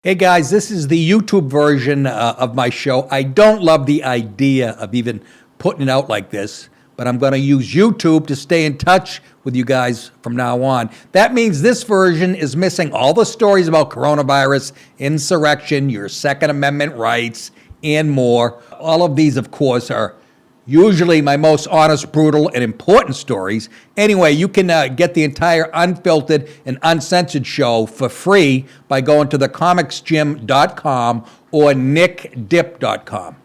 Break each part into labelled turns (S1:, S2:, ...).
S1: Hey guys, this is the YouTube version of my show. I don't love the idea of even putting it out like this, but I'm going to use YouTube to stay in touch with you guys from now on. That means this version is missing all the stories about coronavirus, insurrection, your Second Amendment rights, and more. All of these, of course, are usually my most honest, brutal, and important stories. Anyway, you can get the entire unfiltered and uncensored show for free by going to thecomicsgym.com or nickdip.com.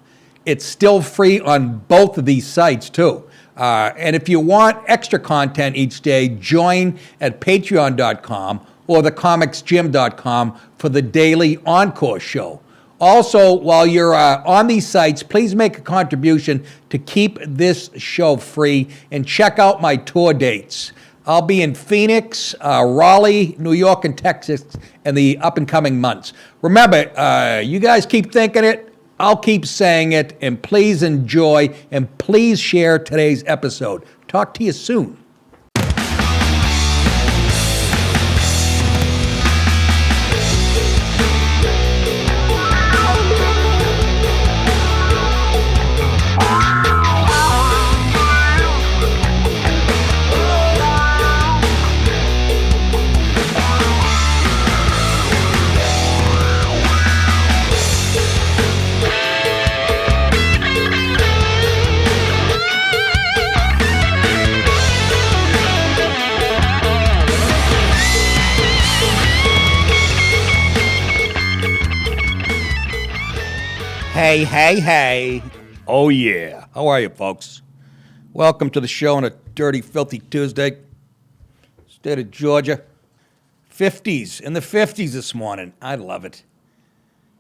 S1: It's still free on both of these sites, too. And if you want extra content each day, join at patreon.com or thecomicsgym.com for the daily Encore show. Also, while you're on these sites, please make a contribution to keep this show free and check out my tour dates. I'll be in Phoenix, Raleigh, New York, and Texas in the up-and-coming months. Remember, you guys keep thinking it, I'll keep saying it, and please enjoy, and please share today's episode. Talk to you soon. Hey. Oh, yeah. How are you, folks? Welcome to the show on a dirty, filthy Tuesday. State of Georgia. 50s, in the 50s this morning. I love it.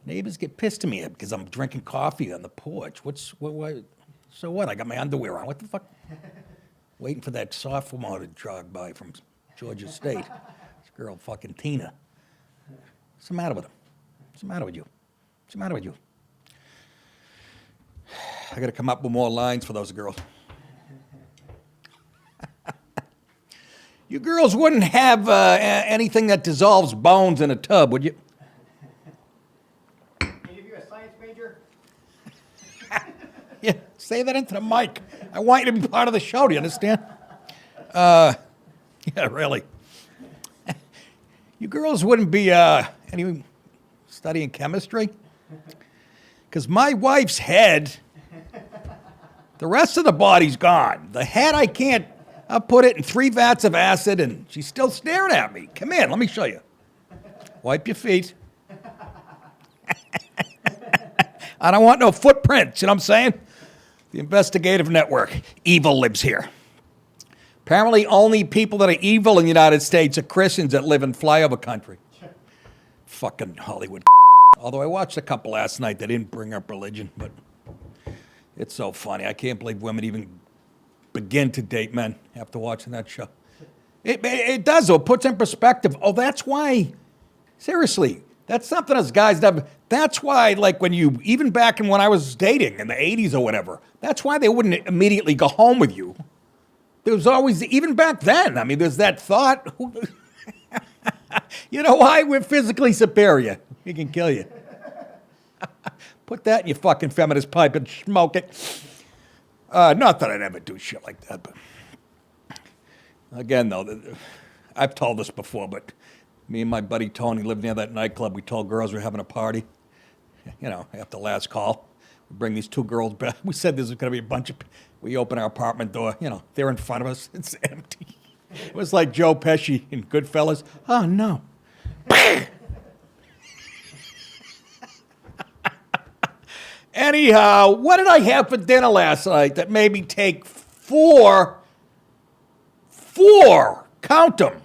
S1: Neighbors get pissed at me because I'm drinking coffee on the porch. So what? I got my underwear on. What the fuck? Waiting for that sophomore to jog by from Georgia State. This girl, fucking Tina. What's the matter with him? What's the matter with you? What's the matter with you? I got to come up with more lines for those girls. You girls wouldn't have anything that dissolves bones in a tub, would you?
S2: Any of you a science major?
S1: Yeah, say that into the mic. I want you to be part of the show, do you understand? Yeah, really. You girls wouldn't be any studying chemistry? Because my wife's head, the rest of the body's gone. The head, I can't. I'll put it in 3 vats of acid, and she's still staring at me. Come in, let me show you. Wipe your feet. I don't want no footprints, you know what I'm saying? The investigative network. Evil lives here. Apparently, only people that are evil in the United States are Christians that live in flyover country. Fucking Hollywood. Although I watched a couple last night that didn't bring up religion, but it's so funny. I can't believe women even begin to date men after watching that show. It does, though. It puts in perspective. Oh, that's why, seriously, that's something us guys have. That's why, like, even back when I was dating in the 80s or whatever, that's why they wouldn't immediately go home with you. There was always, even back then, I mean, there's that thought. You know why? We're physically superior. We can kill you. Put that in your fucking feminist pipe and smoke it. Not that I'd ever do shit like that, but again, though, I've told this before, but me and my buddy Tony lived near that nightclub. We told girls we were having a party, after last call. We bring these 2 girls back. We said there's going to be a bunch of, we open our apartment door, they're in front of us. It's empty. It was like Joe Pesci in Goodfellas. Oh, no. Anyhow, what did I have for dinner last night that made me take 4, count them,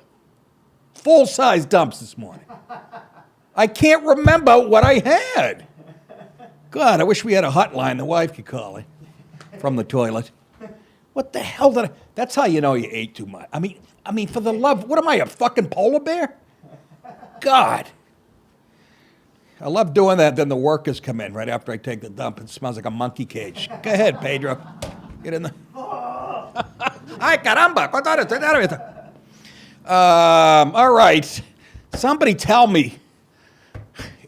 S1: full-size dumps this morning? I can't remember what I had. God, I wish we had a hotline the wife could call it from the toilet. What the hell did I... That's how you know you ate too much. I mean, for the love... What am I, a fucking polar bear? God. I love doing that. Then the workers come in right after I take the dump. It smells like a monkey cage. Go ahead, Pedro. Get in there. Ay, caramba. All right. Somebody tell me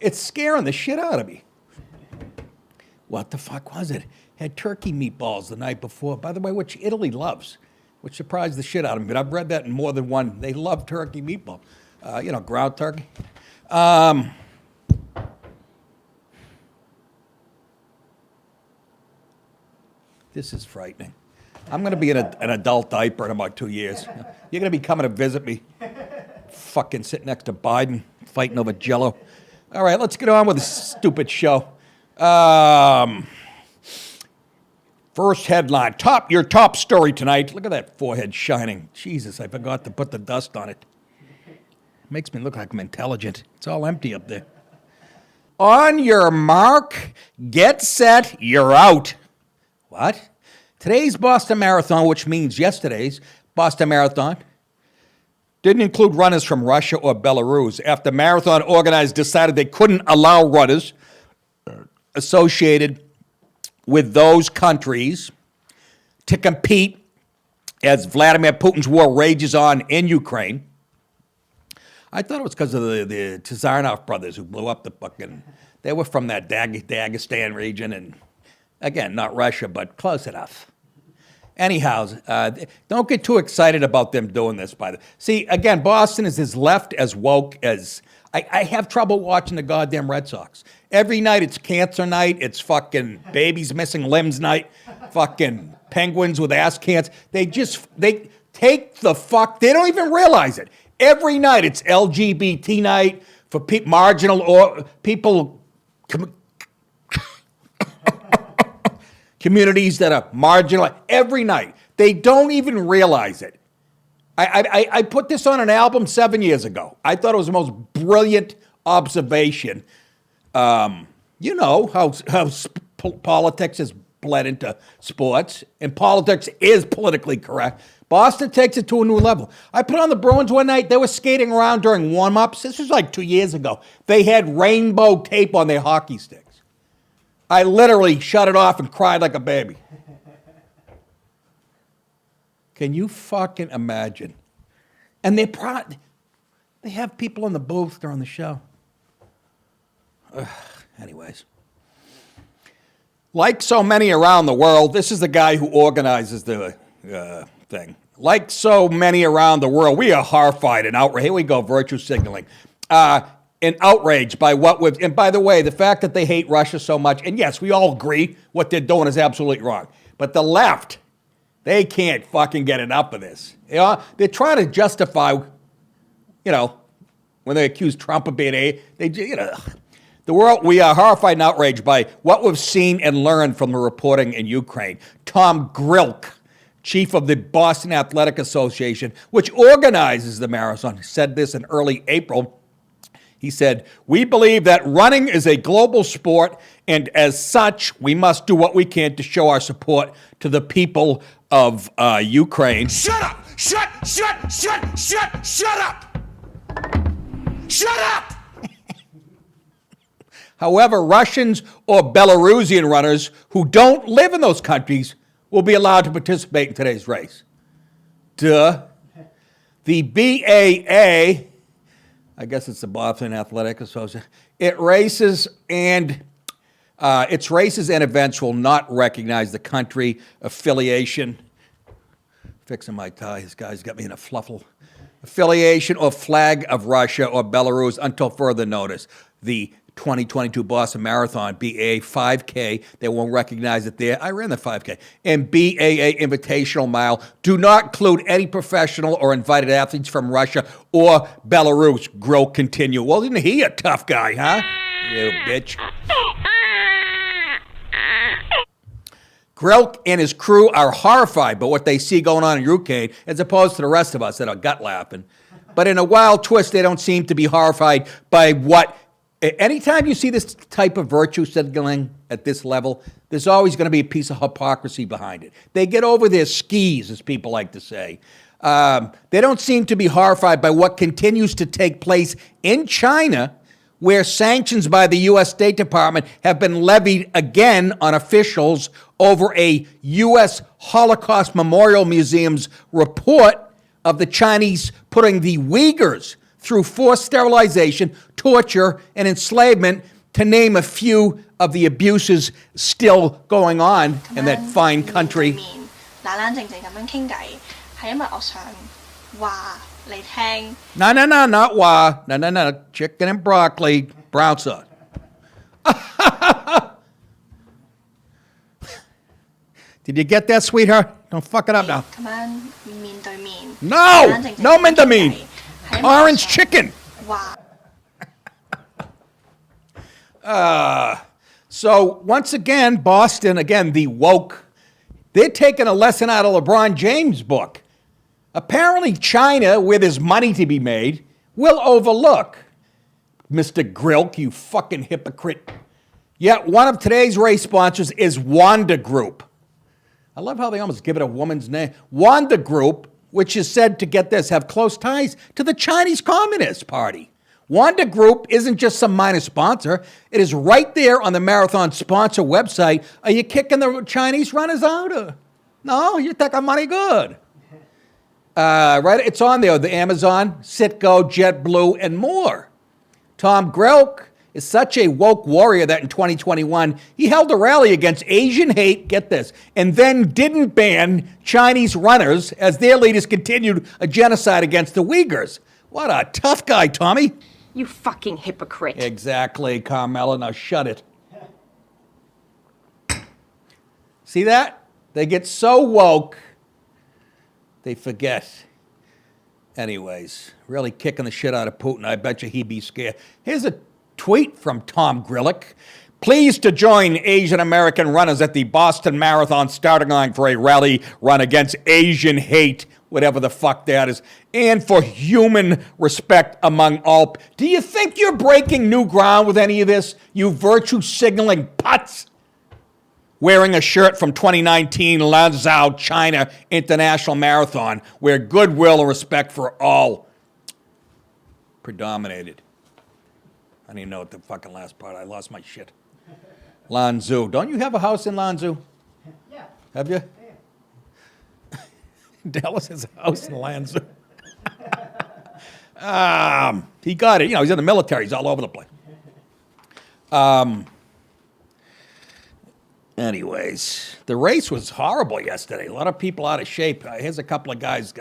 S1: It's scaring the shit out of me. What the fuck was it? Had turkey meatballs the night before. By the way, which Italy loves, which surprised the shit out of me. But I've read that in more than one. They love turkey meatball. Ground turkey. This is frightening. I'm going to be in an adult diaper in about 2 years. You're going to be coming to visit me. Fucking sitting next to Biden, fighting over Jell-O. All right, let's get on with this stupid show. First headline, your top story tonight. Look at that forehead shining. Jesus, I forgot to put the dust on it. Makes me look like I'm intelligent. It's all empty up there. On your mark, get set, you're out. What? Today's Boston Marathon, which means yesterday's Boston Marathon, didn't include runners from Russia or Belarus after marathon organizers decided they couldn't allow runners associated with those countries to compete as Vladimir Putin's war rages on in Ukraine. I thought it was because of the Tsarnaev brothers who blew up the fucking... They were from that Dagestan region, and again, not Russia, but close enough. Anyhow, don't get too excited about them doing this. See, again, Boston is as left, as woke as... I have trouble watching the goddamn Red Sox. Every night it's cancer night. It's fucking babies missing limbs night. Fucking penguins with ass cancer. They take the fuck... They don't even realize it. Every night it's LGBT night for marginal or people... communities that are marginal. Every night. They don't even realize it. I put this on an album 7 years ago. I thought it was the most brilliant observation. You know how politics is bled into sports, and politics is politically correct. Boston takes it to a new level. I put on the Bruins one night. They were skating around during warm-ups. This was like 2 years ago. They had rainbow tape on their hockey sticks. I literally shut it off and cried like a baby. Can you fucking imagine? And they have people in the booth during the show. Anyways. Like so many around the world, this is the guy who organizes the thing. Like so many around the world, we are horrified and outraged. Here we go, virtue signaling. And outraged by and by the way, the fact that they hate Russia so much, and yes, we all agree what they're doing is absolutely wrong. But the left, they can't fucking get enough of this. You know, they're trying to justify, when they accuse Trump of being the world, we are horrified and outraged by what we've seen and learned from the reporting in Ukraine. Tom Grilk, chief of the Boston Athletic Association, which organizes the marathon, said this in early April. He said, "We believe that running is a global sport, and as such, we must do what we can to show our support to the people of Ukraine."
S3: Shut up! Shut up! Shut up!
S1: However, Russians or Belarusian runners who don't live in those countries will be allowed to participate in today's race. Duh. The BAA, I guess it's the Boston Athletic Association, its races and events will not recognize the country affiliation. Fixing my tie, this guy's got me in a fluffle. Affiliation or flag of Russia or Belarus until further notice. The 2022 Boston Marathon, BAA 5K, they won't recognize it there. I ran the 5K. And BAA Invitational Mile do not include any professional or invited athletes from Russia or Belarus. Grill continue. Well, isn't he a tough guy, huh? You bitch. Grilk and his crew are horrified by what they see going on in Ukraine, as opposed to the rest of us that are gut laughing. But in a wild twist, they don't seem to be horrified by what... Anytime you see this type of virtue signaling at this level, there's always going to be a piece of hypocrisy behind it. They get over their skis, as people like to say. They don't seem to be horrified by what continues to take place in China, where sanctions by the U.S. State Department have been levied again on officials over a U.S. Holocaust Memorial Museum's report of the Chinese putting the Uyghurs through forced sterilization, torture, and enslavement, to name a few of the abuses still going on in that fine country.
S4: 冷冷靜靜咁樣傾偈，係因為我想話你聽。
S1: No, not why. No. Chicken and broccoli, brown sauce. Did you get that, sweetheart? Don't fuck it up now.
S4: 咁樣面對面。
S1: No!
S4: 冷靜靜
S1: No mean to mean.
S4: 係因為我
S1: Orange
S4: 想
S1: chicken.
S4: 話
S1: So once again, Boston, again, the woke, they're taking a lesson out of LeBron James' book. Apparently China, where there's money to be made, will overlook. Mr. Grilk, you fucking hypocrite. Yet one of today's race sponsors is Wanda Group. I love how they almost give it a woman's name. Wanda Group, which is said to, get this, have close ties to the Chinese Communist Party. Wanda Group isn't just some minor sponsor. It is right there on the marathon sponsor website. Are you kicking the Chinese runners out? Or? No, you take our money good. Right, it's on there, the Amazon, Citgo, JetBlue, and more. Tom Grilk is such a woke warrior that in 2021, he held a rally against Asian hate, get this, and then didn't ban Chinese runners as their leaders continued a genocide against the Uyghurs. What a tough guy, Tommy.
S5: You fucking hypocrite.
S1: Exactly, Carmela. Now shut it. See that? They get so woke, they forget. Anyways, really kicking the shit out of Putin. I bet you he'd be scared. Here's a tweet from Tom Grillick. Pleased to join Asian American runners at the Boston Marathon starting line for a rally run against Asian hate, whatever the fuck that is, and for human respect among all. Do you think you're breaking new ground with any of this, you virtue signaling putz? Wearing a shirt from 2019 Lanzhou, China International Marathon, where goodwill and respect for all predominated. I didn't even know what the fucking last part. I lost my shit. Lanzhou. Don't you have a house in Lanzhou?
S2: Yeah.
S1: Have you? Dallas has a house in Lanzhou. He got it. You know, he's in the military. He's all over the place. Anyways, the race was horrible yesterday. A lot of people out of shape. Here's a couple of guys.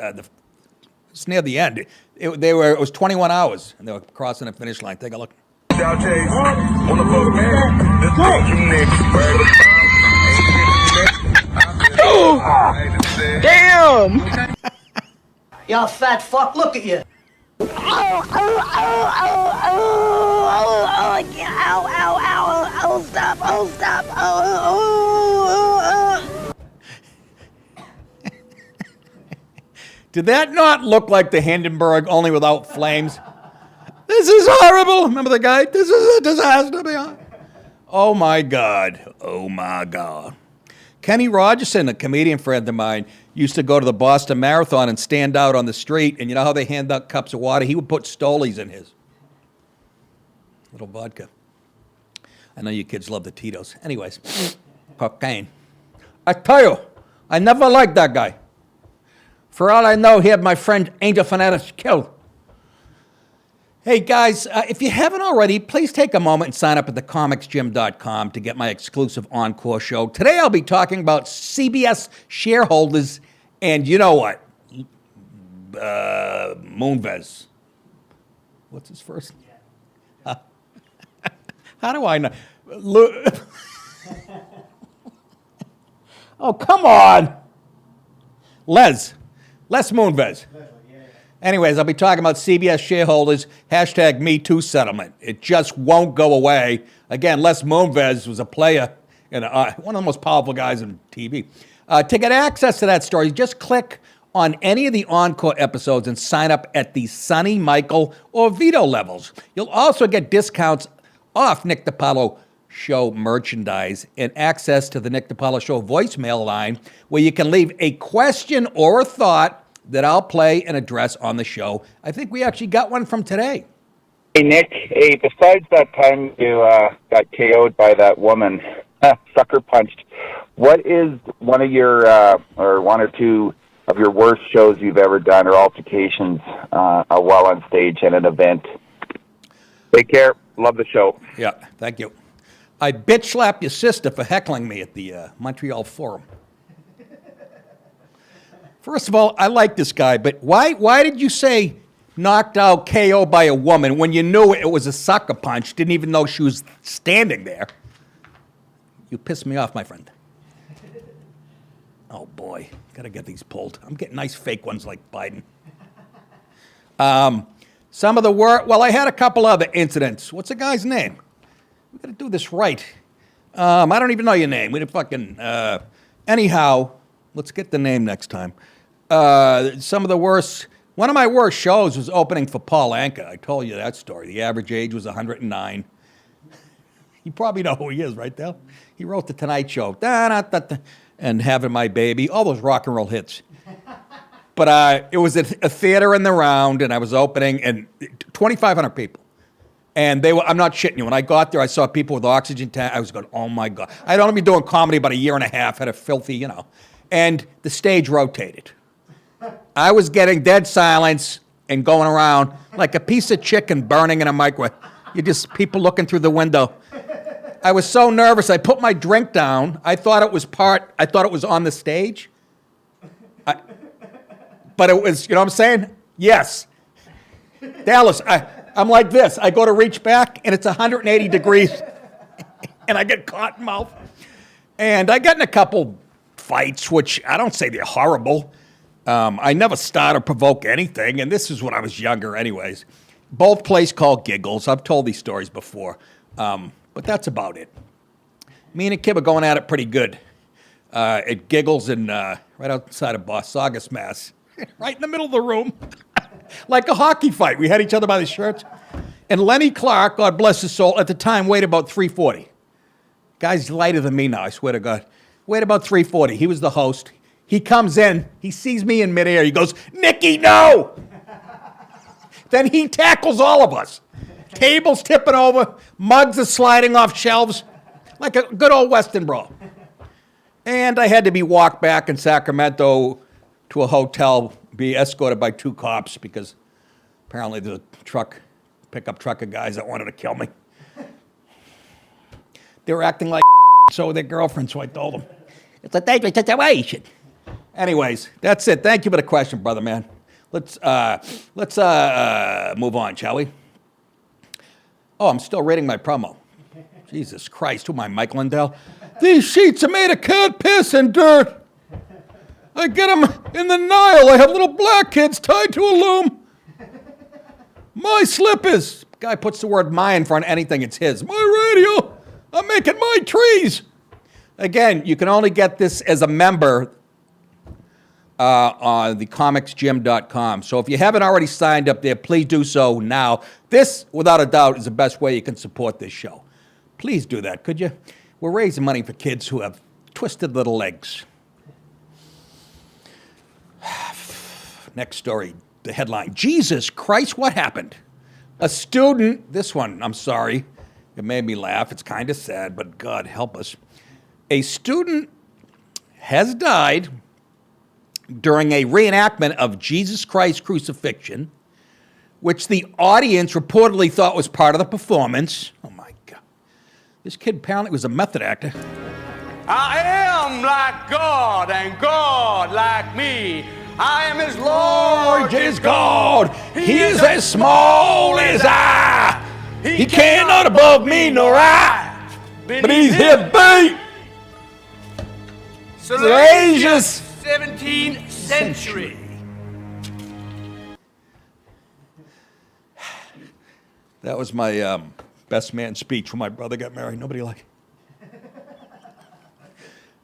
S1: It's near the end. It was 21 hours, and they were crossing the finish line. Take a look.
S5: Damn!
S2: Y'all fat fuck, look at you.
S1: Did that not look like the Hindenburg, only without flames? This is horrible. Remember the guy? This is a disaster. Oh, my God. Oh, my God. Kenny Rogerson, a comedian friend of mine, used to go to the Boston Marathon and stand out on the street, and you know how they hand out cups of water? He would put Stolies in his. Little vodka. I know you kids love the Tito's. Anyways, cocaine. I tell you, I never liked that guy. For all I know, he had my friend Angel Fanatic killed. Hey guys, if you haven't already, please take a moment and sign up at thecomicsgym.com to get my exclusive Encore show. Today I'll be talking about CBS shareholders and you know what? Moonves. What's his first name? How do I know? Oh, come on. Les Moonves. Anyways, I'll be talking about CBS shareholders, hashtag #MeToo settlement. It just won't go away. Again, Les Moonves was a player and one of the most powerful guys in TV. To get access to that story, just click on any of the Encore episodes and sign up at the Sonny, Michael, or Vito levels. You'll also get discounts off Nick DiPaolo Show merchandise and access to the Nick DiPaolo Show voicemail line where you can leave a question or a thought that I'll play and address on the show. I think we actually got one from today.
S6: Hey, Nick. Hey, besides that time you got KO'd by that woman, sucker punched, what is one of your, or one or two of your worst shows you've ever done or altercations while on stage at an event. Take care. Love the show.
S1: Yeah, thank you. I bitch slap your sister for heckling me at the Montreal Forum. First of all, I like this guy, but why did you say knocked out KO by a woman when you knew it was a sucker punch, didn't even know she was standing there? You pissed me off, my friend. Oh, boy. Got to get these pulled. I'm getting nice fake ones like Biden. Some of the work, well, I had a couple other incidents. What's the guy's name? We got to do this right. I don't even know your name. We didn't fucking, anyhow, let's get the name next time. Some of the worst, one of my worst shows was opening for Paul Anka. I told you that story. The average age was 109. You probably know who he is, right, Dale? He wrote The Tonight Show, and Having My Baby, all those rock and roll hits. But it was a theater in the Round, and I was opening, and 2,500 people. And they were, I'm not shitting you, when I got there, I saw people with oxygen tank. I was going, oh my God. I'd only been doing comedy about a year and a half, had a filthy, and the stage rotated. I was getting dead silence and going around like a piece of chicken burning in a microwave. You just, people looking through the window. I was so nervous, I put my drink down. I thought it was on the stage. But it was, you know what I'm saying? Yes. Dallas, I'm like this. I go to reach back, and it's 180 degrees, and I get caught in mouth. And I got in a couple fights, which I don't say they're horrible. I never start or provoke anything, and this is when I was younger anyways. Both place called Giggles. I've told these stories before, but that's about it. Me and a kid were going at it pretty good at Giggles right outside of Saugus, Mass. Right in the middle of the room. Like a hockey fight. We had each other by the shirts. And Lenny Clark, God bless his soul, at the time weighed about 340. Guy's lighter than me now, I swear to God. Weighed about 340. He was the host. He comes in. He sees me in midair. He goes, Nicky, no! Then he tackles all of us. Tables tipping over. Mugs are sliding off shelves. Like a good old Western brawl. And I had to be walked back in Sacramento to a hotel, be escorted by 2 cops because apparently the pickup truck of guys that wanted to kill me. They were acting like so with their girlfriend, so I told them. It's a dangerous situation. Anyways, that's it. Thank you for the question, brother, man. Let's move on, shall we? Oh, I'm still reading my promo. Jesus Christ, who am I, Mike Lindell? These sheets are made of cat piss and dirt. I get them in the Nile. I have little black kids tied to a loom. My slippers. Guy puts the word my in front of anything, it's his. My radio. I'm making my trees. Again, you can only get this as a member on thecomicsgym.com. So if you haven't already signed up there, please do so now. This, without a doubt, is the best way you can support this show. Please do that, could you? We're raising money for kids who have twisted little legs. Next story, the headline. Jesus Christ, what happened? A student, this one, I'm sorry. It made me laugh. It's kind of sad, but God help us. A student has died during a reenactment of Jesus Christ's crucifixion, which the audience reportedly thought was part of the performance. Oh, my God. This kid apparently was a method actor.
S3: I am like God and God like me. I am his Lord,
S1: Is God. He is as small as I. He cannot above me nor I. But he's his beat.
S3: Salacious 17th century.
S1: That was my best man speech when my brother got married. Nobody liked it.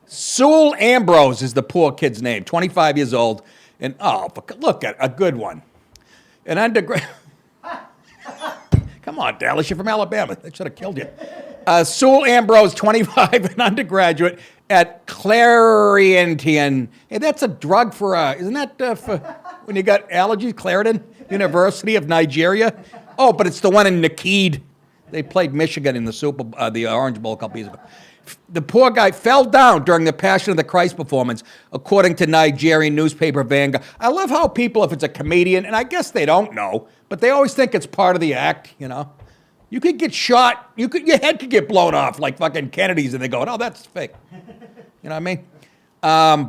S1: Sewell Ambrose is the poor kid's name, 25 years old. And, look at a good one. An undergrad. Come on, Dallas, you're from Alabama. They should have killed you. Sewell Ambrose, 25, an undergraduate at Clarion. Hey, that's a drug for, isn't that for when you got allergies? Clarion University of Nigeria. Oh, but it's the one in Nakid. They played Michigan in the Orange Bowl a couple years ago. The poor guy fell down during the Passion of the Christ performance, according to Nigerian newspaper Vanguard. I love how people, if it's a comedian, and I guess they don't know, but they always think it's part of the act, you know. You could get shot, your head could get blown off like fucking Kennedy's, and they go, oh, that's fake. You know what I mean?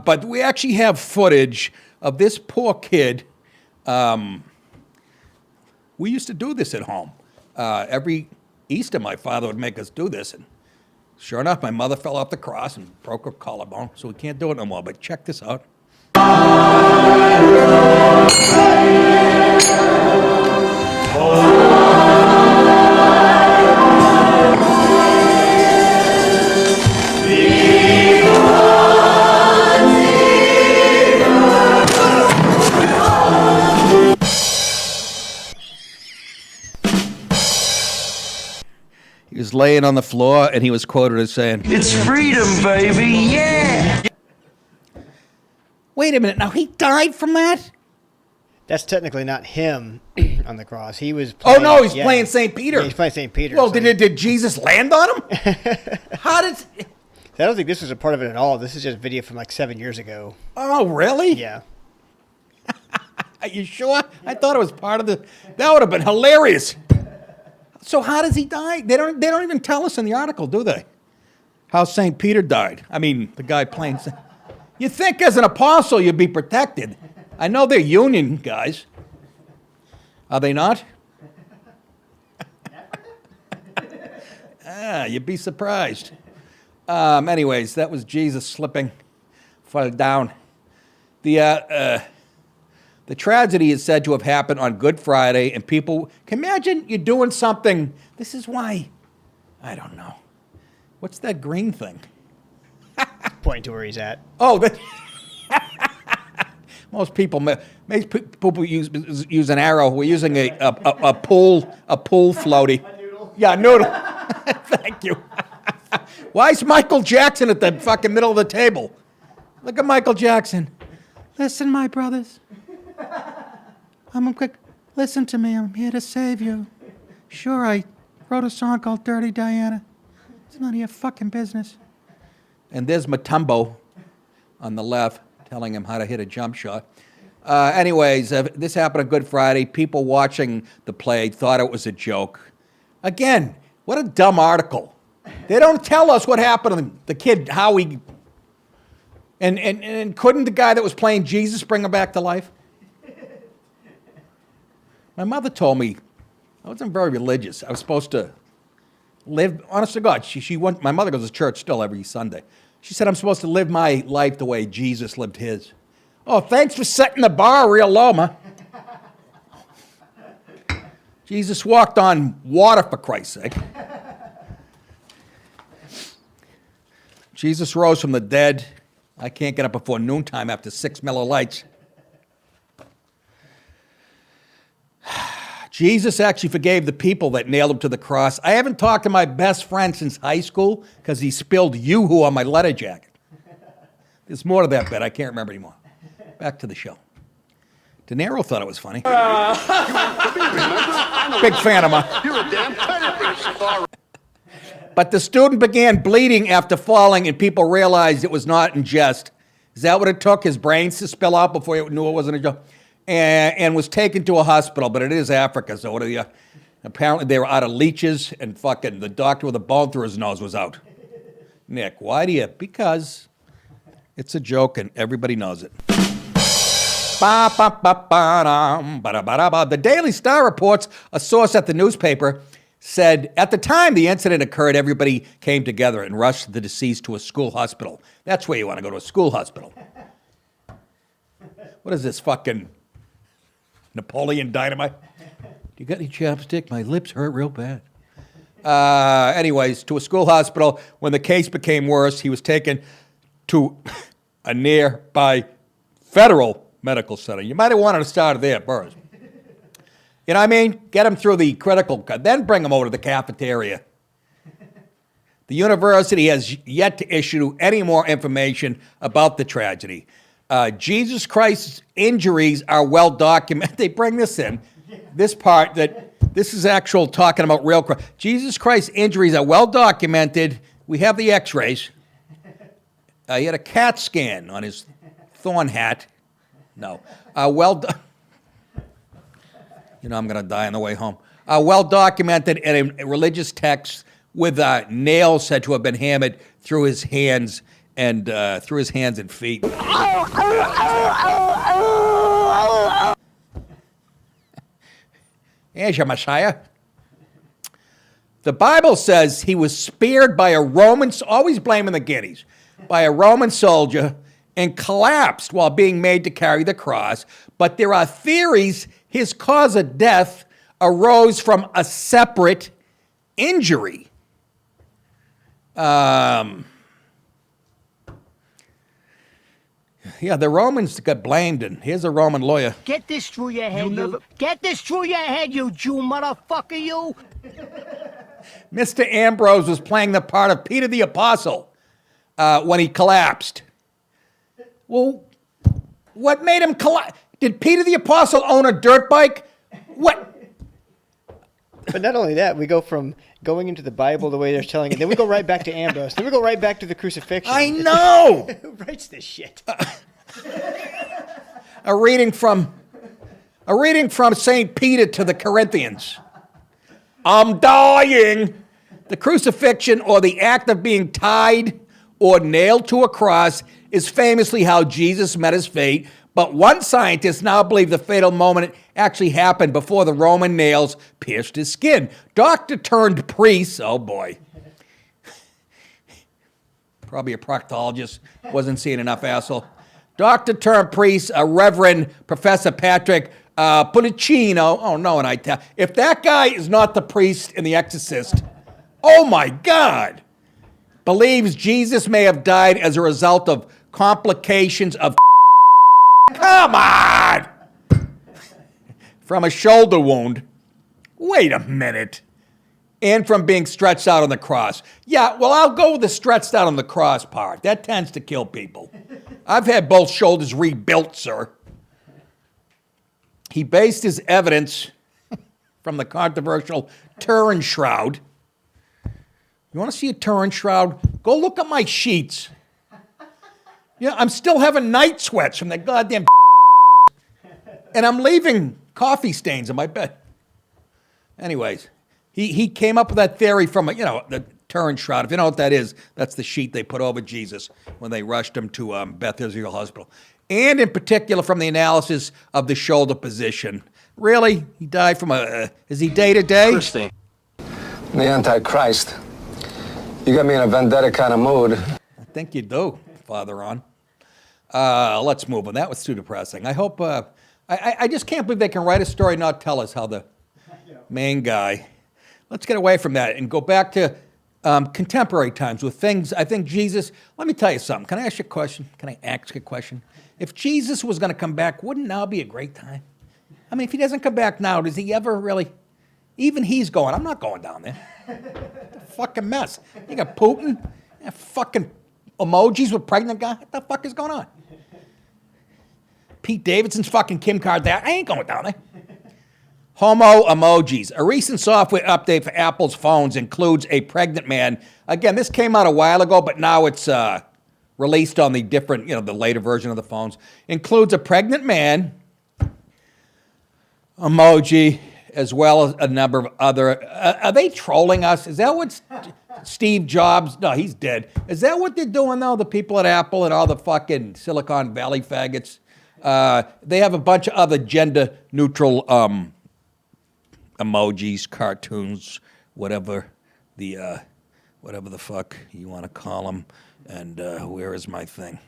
S1: But we actually have footage of this poor kid. We used to do this at home. Every Easter, my father would make us do this, and sure enough, my mother fell off the cross and broke her collarbone, so we can't do it no more. But check this out. He was laying on the floor, and he was quoted as saying,
S7: It's freedom, baby, yeah!
S1: wait a minute, now he died from that?
S2: That's technically not him on the cross. He was
S1: Oh,
S2: playing,
S1: no, he's playing St. Peter.
S2: Yeah, he's playing St. Peter.
S1: Well,
S2: so-
S1: did Jesus land on him? How did...
S2: I don't think this was a part of it at all. This is just a video from like 7 years ago.
S1: Oh, really?
S2: Yeah.
S1: Are you sure? I thought it was part of the... That would have been hilarious. So how does he die? They don't even tell us in the article, do they? How St. Peter died. I mean, the guy playing... You think as an apostle you'd be protected. I know they're union guys. Are they not? You'd be surprised. Anyways, that was Jesus slipping, fell down. The tragedy is said to have happened on Good Friday, and people can imagine you're doing something. This is why, I don't know. What's that green thing?
S2: Pointing to where he's at.
S1: Oh, most people use an arrow. We're using a pool floaty. A noodle. Yeah, noodle. Thank you. Why is Michael Jackson at the fucking middle of the table? Look at Michael Jackson. Listen, my brothers. Listen to me. I'm here to save you. Sure, I wrote a song called Dirty Diana. It's none of your fucking business. And there's Matumbo on the left telling him how to hit a jump shot. Anyways, this happened on Good Friday. People watching the play thought it was a joke. Again, what a dumb article. They don't tell us what happened to the kid, how he... And couldn't the guy that was playing Jesus bring him back to life? My mother told me I wasn't very religious. I was supposed to live, honest to God, she went, my mother goes to church still every Sunday. She said I'm supposed to live my life the way Jesus lived his. Oh, thanks for setting the bar real low, ma. Jesus walked on water, for Christ's sake. Jesus rose from the dead. I can't get up before noontime after 6 Miller Lights. Jesus actually forgave the people that nailed him to the cross. I haven't talked to my best friend since high school because he spilled yoo-hoo on my letter jacket. There's more to that bit. I can't remember anymore. Back to the show. De Niro thought it was funny. Big fan of mine.
S8: You're a damn terrorist.
S1: But the student began bleeding after falling, and people realized it was not in jest. Is that what it took? His brains to spill out before he knew it wasn't a joke? And was taken to a hospital, but it is Africa, so what are you? Apparently they were out of leeches, and fucking the doctor with a bone through his nose was out. Nick, why do you? Because it's a joke, and everybody knows it. The Daily Star reports a source at the newspaper said, at the time the incident occurred, everybody came together and rushed the deceased to a school hospital. That's where you want to go, to a school hospital. What is this, fucking Napoleon Dynamite? You got any chapstick? My lips hurt real bad. Anyways, to a school hospital. When the case became worse, he was taken to a nearby federal medical center. You might have wanted to start there first. You know what I mean? Get him through the critical, then bring him over to the cafeteria. The university has yet to issue any more information about the tragedy. Jesus Christ's injuries are well documented. They bring this in. this part that this is actual talking about real crime. Jesus Christ's injuries are well documented. We have the x-rays. He had a CAT scan on his thorn hat. No. Well done. You know I'm going to die on the way home. Well documented in a religious text with nails said to have been hammered through his hands and feet. Here's your Messiah. The Bible says he was speared by a Roman, always blaming the guineas, by a Roman soldier and collapsed while being made to carry the cross. But there are theories his cause of death arose from a separate injury. Yeah, the Romans got blamed, and here's a Roman lawyer.
S2: Get this through your head, Get this through your head, you Jew motherfucker, you!
S1: Mr. Ambrose was playing the part of Peter the Apostle when he collapsed. Well, what made him collapse? Did Peter the Apostle own a dirt bike? What?
S9: But not only that, we go from going into the Bible the way they're telling it, then we go right back to Ambrose, then we go right back to the crucifixion.
S1: I know!
S9: Who writes this shit?
S1: A reading from St. Peter to the Corinthians. I'm dying. The crucifixion, or the act of being tied or nailed to a cross, is famously how Jesus met his fate. But one scientist now believes the fatal moment actually happened before the Roman nails pierced his skin. Doctor turned priest, oh boy. Probably a proctologist, wasn't seeing enough asshole. Doctor turned priest, Reverend Professor Patrick Pulicino. Oh no, and I tell, if that guy is not the priest in The Exorcist, oh my God, believes Jesus may have died as a result of complications of come on! From a shoulder wound. Wait a minute. And from being stretched out on the cross. Yeah, well, I'll go with the stretched out on the cross part. That tends to kill people. I've had both shoulders rebuilt, sir. He based his evidence from the controversial Turin shroud. You want to see a Turin shroud? Go look at my sheets. Yeah, I'm still having night sweats from that goddamn and I'm leaving coffee stains on my bed. Anyways, he came up with that theory from, the Turin shroud. If you know what that is, that's the sheet they put over Jesus when they rushed him to Beth Israel Hospital. And in particular from the analysis of the shoulder position. Really? He died from is he day to day?
S10: Christine. The Antichrist. You got me in a vendetta kind of mood.
S1: I think you do, Father On. Let's move on. That was too depressing. I hope, I just can't believe they can write a story and not tell us how the main guy. Let's get away from that and go back to contemporary times with things. I think Jesus, let me tell you something. Can I ask you a question? Can I ask a question? If Jesus was going to come back, wouldn't now be a great time? I mean, if he doesn't come back now, does he ever really, even he's going, I'm not going down there. Fucking mess. You got Putin, fucking emojis with pregnant guy. What the fuck is going on? Pete Davidson's fucking Kim Kardashian. I ain't going down there. Homojis. A recent software update for Apple's phones includes a pregnant man. Again, this came out a while ago, but now it's released on the different, the later version of the phones. Includes a pregnant man emoji, as well as a number of other. Are they trolling us? Is that what Steve Jobs? No, he's dead. Is that what they're doing now? The people at Apple and all the fucking Silicon Valley faggots. They have a bunch of other gender-neutral emojis, cartoons, whatever the fuck you want to call them. And where is my thing?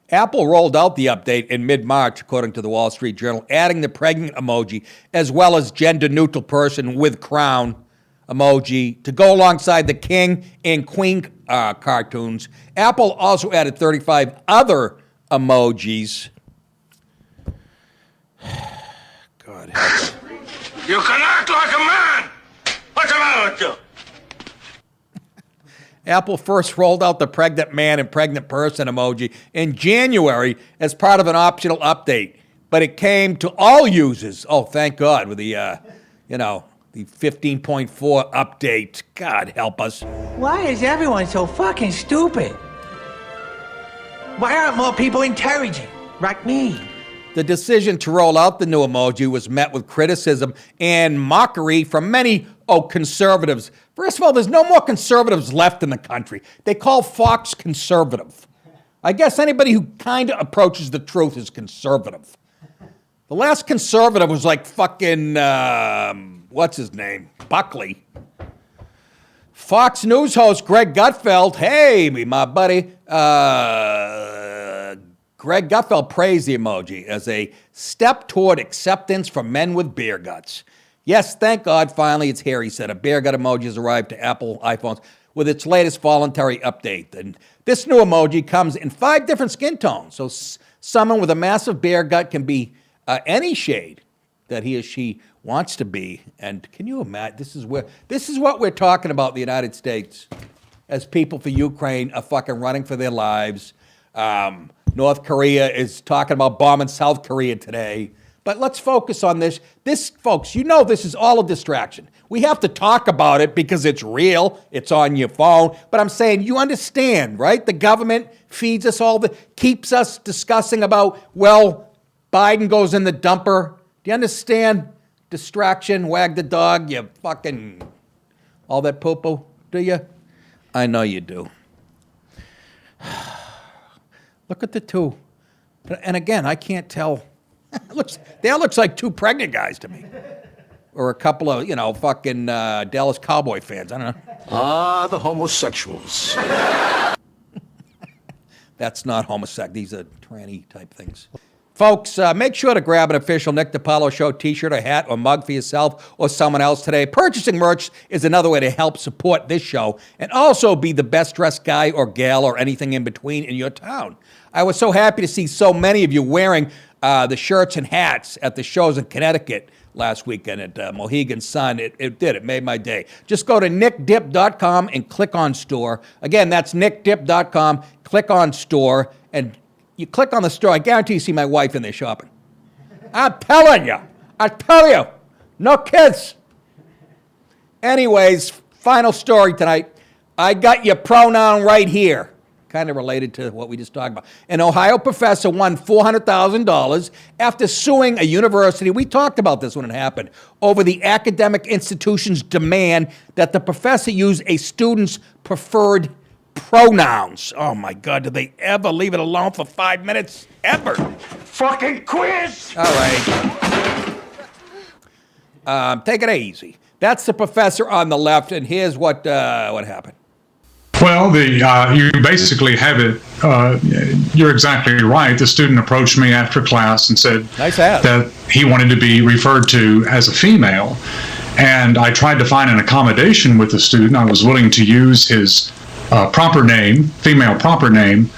S1: Apple rolled out the update in mid-March, according to the Wall Street Journal, adding the pregnant emoji as well as gender-neutral person with crown emoji to go alongside the king and queen cartoons. Apple also added 35 other emojis. God help.
S8: You can act like a man. What's the matter with you?
S1: Apple first rolled out the pregnant man and pregnant person emoji in January as part of an optional update, but it came to all users. Oh, thank God, with the, the 15.4 update. God help us.
S2: Why is everyone so fucking stupid? Why aren't more people intelligent, like me?
S1: The decision to roll out the new emoji was met with criticism and mockery from many, conservatives. First of all, there's no more conservatives left in the country. They call Fox conservative. I guess anybody who kind of approaches the truth is conservative. The last conservative was like fucking, what's his name? Buckley. Fox News host Greg Gutfeld, hey, my buddy, Greg Gutfeld praised the emoji as a step toward acceptance for men with beer guts. Yes, thank God, finally it's here, he said. A beer gut emoji has arrived to Apple iPhones with its latest voluntary update. And this new emoji comes in 5 different skin tones. So someone with a massive beer gut can be any shade that he or she wants to be. And can you imagine, this is what we're talking about in the United States as people for Ukraine are fucking running for their lives. North Korea is talking about bombing South Korea today. But let's focus on this. This, folks, this is all a distraction. We have to talk about it because it's real. It's on your phone. But I'm saying, you understand, right? The government feeds us keeps us discussing about, well, Biden goes in the dumper. Do you understand? Distraction, wag the dog, you fucking, all that poo-poo, do you? I know you do. Look at the two. And again, I can't tell. That looks like 2 pregnant guys to me. Or a couple of, fucking Dallas Cowboy fans. I don't know.
S8: Ah, the homosexuals.
S1: That's not homosexual. These are tranny type things. Folks, make sure to grab an official Nick DiPaolo Show t-shirt, a hat, or mug for yourself or someone else today. Purchasing merch is another way to help support this show and also be the best dressed guy or gal or anything in between in your town. I was so happy to see so many of you wearing the shirts and hats at the shows in Connecticut last weekend at Mohegan Sun. It made my day. Just go to nickdip.com and click on store. Again, that's nickdip.com, click on store, and you click on the store, I guarantee you see my wife in there shopping. I'm telling you. I tell you. No kids. Anyways, final story tonight. I got your pronoun right here. Kind of related to what we just talked about. An Ohio professor won $400,000 after suing a university. We talked about this when it happened. Over the academic institution's demand that the professor use a student's preferred pronouns. Oh my God, did they ever leave it alone for 5 minutes? Ever.
S8: Fucking quiz!
S1: All right. Take it easy. That's the professor on the left, and here's what happened.
S11: Well, you basically have it. You're exactly right. The student approached me after class and said that he wanted to be referred to as a female. And I tried to find an accommodation with the student. I was willing to use his proper name, female proper name.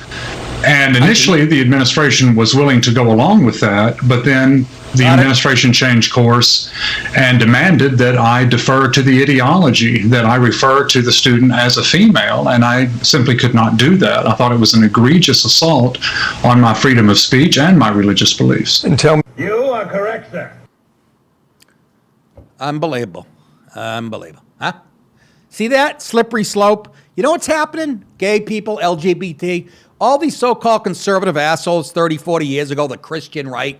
S11: And initially, the administration was willing to go along with that, but then the administration changed course and demanded that I defer to the ideology, that I refer to the student as a female, and I simply could not do that. I thought it was an egregious assault on my freedom of speech and my religious beliefs.
S8: You are correct, sir.
S1: Unbelievable. Unbelievable. Huh? See that? Slippery slope. You know what's happening? Gay people, LGBT, all these so-called conservative assholes 30, 40 years ago, the Christian right,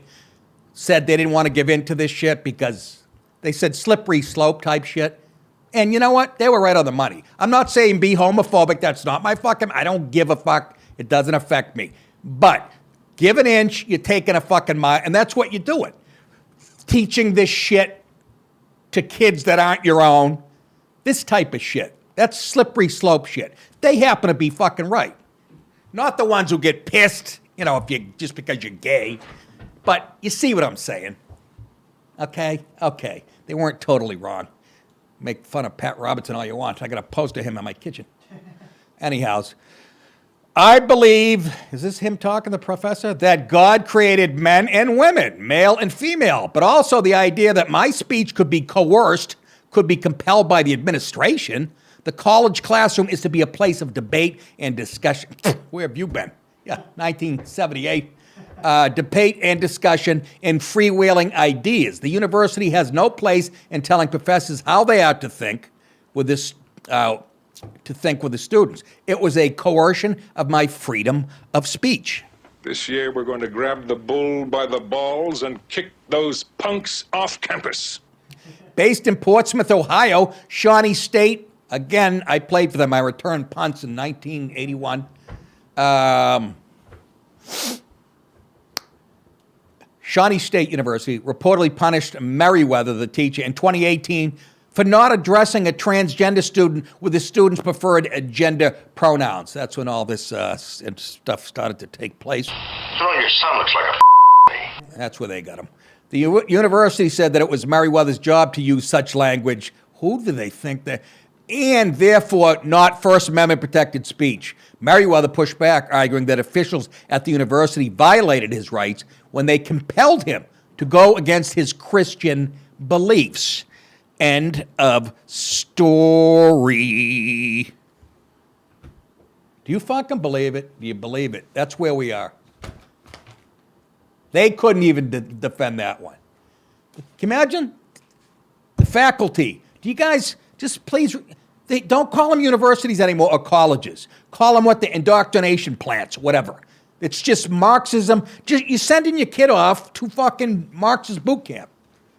S1: said they didn't want to give in to this shit because they said slippery slope type shit. And you know what? They were right on the money. I'm not saying be homophobic. That's not my fucking, I don't give a fuck. It doesn't affect me. But give an inch, you're taking a fucking mile. And that's what you're doing. Teaching this shit to kids that aren't your own. This type of shit. That's slippery slope shit. They happen to be fucking right. Not the ones who get pissed, if you just because you're gay. But you see what I'm saying. Okay. They weren't totally wrong. Make fun of Pat Robertson all you want. I got a poster of him in my kitchen. Anyhow, I believe, is this him talking, the professor? That God created men and women, male and female, but also the idea that my speech could be coerced, could be compelled by the administration. The college classroom is to be a place of debate and discussion. Where have you been? Yeah, 1978. Debate and discussion and freewheeling ideas. The university has no place in telling professors how they ought to think with this, with the students. It was a coercion of my freedom of speech.
S12: This year we're going to grab the bull by the balls and kick those punks off campus.
S1: Based in Portsmouth, Ohio, Shawnee State. Again, I played for them. I returned punts in 1981. Shawnee State University reportedly punished Merriweather, the teacher, in 2018 for not addressing a transgender student with the student's preferred gender pronouns. That's when all this stuff started to take place.
S8: Your son looks like a
S1: That's where they got him. The university said that it was Merriweather's job to use such language. Who do they think that? And therefore not First Amendment protected speech. Merriweather pushed back, arguing that officials at the university violated his rights when they compelled him to go against his Christian beliefs. End of story. Do you fucking believe it? Do you believe it? That's where we are. They couldn't even defend that one. Can you imagine? The faculty. Do you guys just please, they don't call them universities anymore or colleges. Call them what the indoctrination plants, whatever. It's just Marxism. Just you're sending your kid off to fucking Marxist boot camp.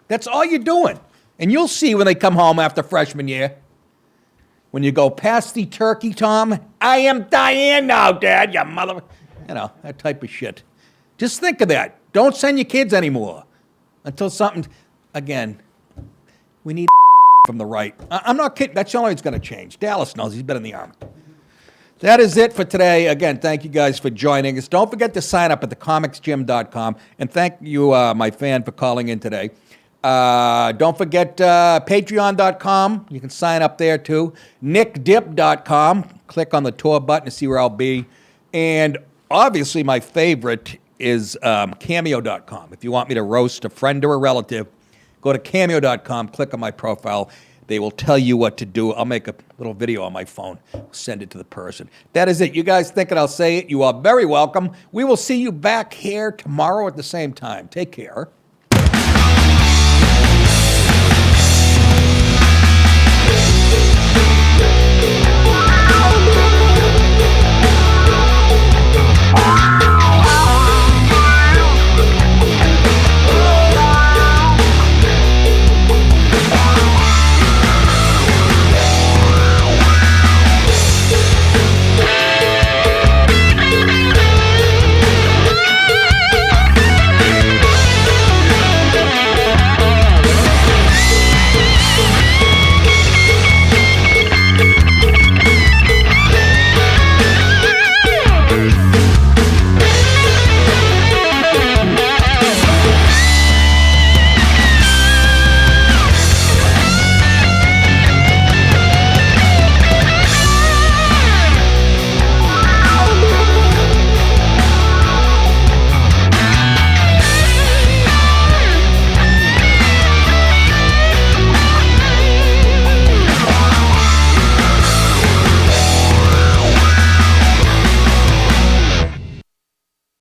S1: That's all you're doing. And you'll see when they come home after freshman year. When you go, pass the turkey, Tom. I am Diane now, Dad, you mother. You know, that type of shit. Just think of that. Don't send your kids anymore until something, again, we need from the right. I'm not kidding. That's the only way it's going to change. Dallas knows. He's been in the Army. That is it for today. Again, thank you guys for joining us. Don't forget to sign up at thecomicsgym.com. And thank you, my fan, for calling in today. Don't forget patreon.com. You can sign up there too. nickdip.com. Click on the tour button to see where I'll be. And obviously my favorite is cameo.com. If you want me to roast a friend or a relative, go to cameo.com, click on my profile. They will tell you what to do. I'll make a little video on my phone, send it to the person. That is it. You guys thinking I'll say it? You are very welcome. We will see you back here tomorrow at the same time. Take care.